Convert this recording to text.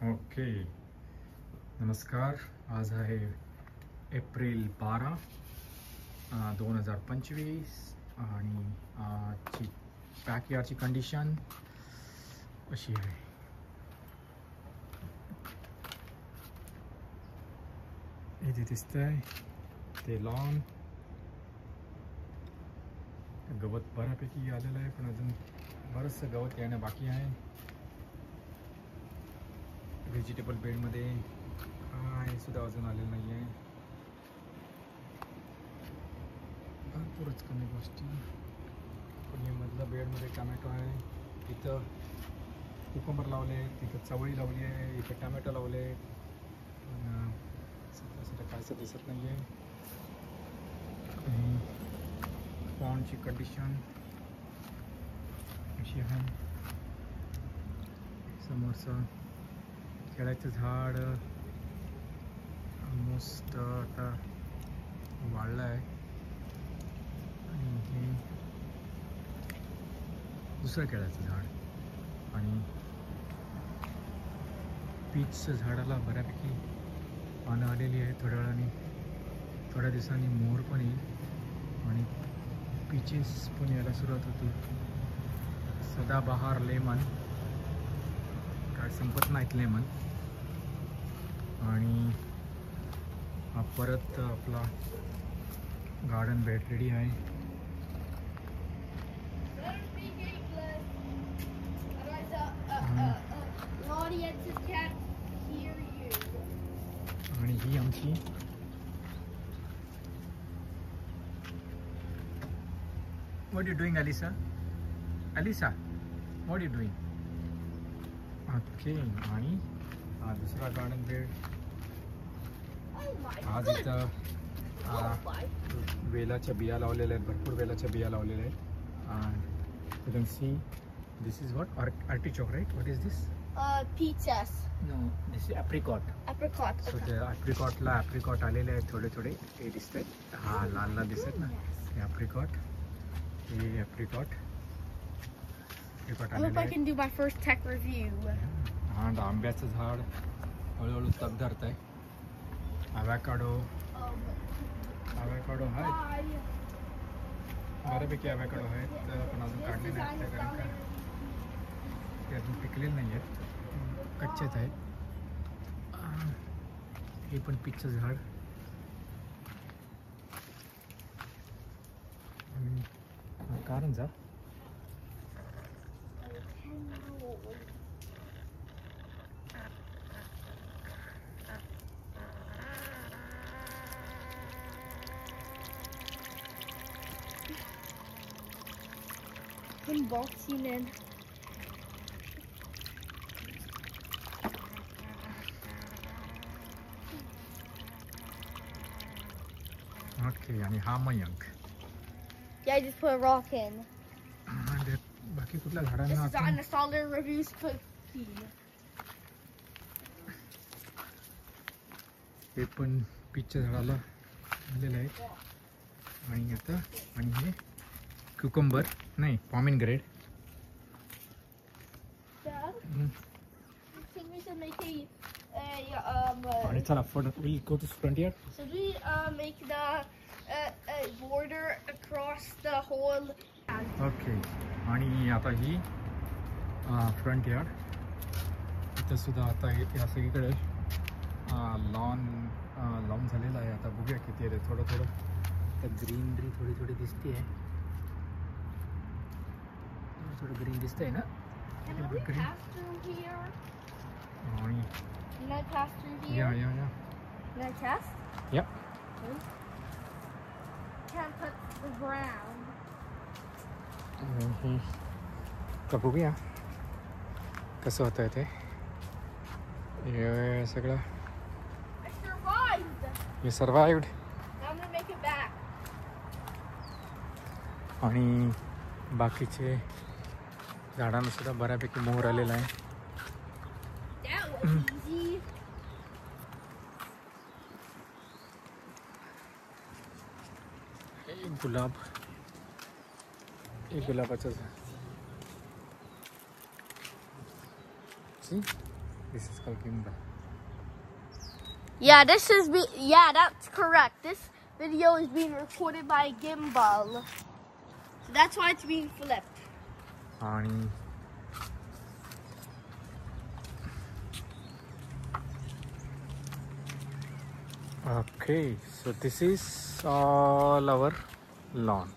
Okay, नमस्कार. आज आहे एप्रिल 12, 2025 आणि आजची बॅकयार्डची कंडिशन अशी आहे. इथे दिसतंय ते लॉन, गवत बऱ्यापैकी आलेलं आहे, पण अजून बरंचसं गवत येणं बाकी आहे. व्हेजिटेबल बेडमध्ये काय सुद्धा अजून आलेलं नाही आहे. भरपूरच कमी गोष्टी. पण मधल्या बेडमध्ये टमॅटो आहे, इथं कुकुंबर लावले, तिथं चवळी लावली आहे, इथं टमॅटो लावले. सध्या कायचं दिसत नाही आहे. पॉन्डची कंडिशन अशी आहे. समोरचं केळ्याचं झाड ऑलमोस्ट आता वाढलं आहे. आणि हे दुसरं केळ्याचं झाड आणि पीचच्या झाडाला बऱ्यापैकी पानं आलेली आहे. थोड्या वेळाने, थोड्या दिवसांनी मोहर पण येईल आणि पीचेस पण यायला सुरुवात होती. सदाबहार लेमन, काय संपत नाहीत लेमन. आणि हा परत आपला गार्डन बेड रेडी आहे. आणि ही आमची What are you doing, Alisa? Alisa, what are you doing? Okay. आणि हा दुसरा गार्डन बेड. आज इथं वेलाच्या बिया लावलेल्या आहेत, भरपूर वेलाच्या बिया लावलेल्या आहेत. You can see this is what artichoke, right? What is this? Peaches. No, this is apricot. Apricot. So त्या ॲप्रिकॉट आलेले आहेत थोडे थोडे. हे दिसत आहेत, हा लाल लाल दिसत ना, हे ॲप्रिकॉट. हे apricot I hope I can do my first tech review. हा आंब्याचं झाड हळूहळू तग धरत आहे. ॲव्होकाडो आहेत, बऱ्यापैकी ॲव्होकाडो आहेत, पण अजून काढले नाहीत ते, कारण का ते अजून पिकलेले नाही आहेत, कच्चेच आहेत. हे पण पीचचं झाड. आणि कारंजा. Unboxing and okay. आणि हा Mayank. yeah, I just put a rock in. आणि बाकी कुठल्या This झाडांना is on the solid reviews cookie. हे पण पीचच्या झाडाला आलेलं आहे. आणि आता हे क्युकंबर नाही, pomegranate. Dad, I think we should make आणि चला we'll go to front yard. should we make the border across the whole? Okay. आणि आता ही फ्रंट यार्ड. इथं सुद्धा आता या सगळीकडे लॉन झालेलं आहे. आता बघूया किती आहे. थोडं तर ग्रीनरी थोडी थोडी दिसते आहे. थोडं ग्रीन दिसतंय ना. Can we pass through here? आणि Can I pass through here? या Can I pass? या. Can't touch the ground. तर बघूया कसं होतं ते. हे सगळं I survived. Me survived. Now I'm gonna make it back. आणि बाकीचे झाडांना सुद्धा बऱ्यापैकी मोहर आलेला आहे. That was easy. एक गुलाबाचं झाड. C this is called gimbal. Yeah, yeah, that's correct. This video is being recorded by a gimbal. So that's why it's being flipped. आणि okay, so this is all our lawn.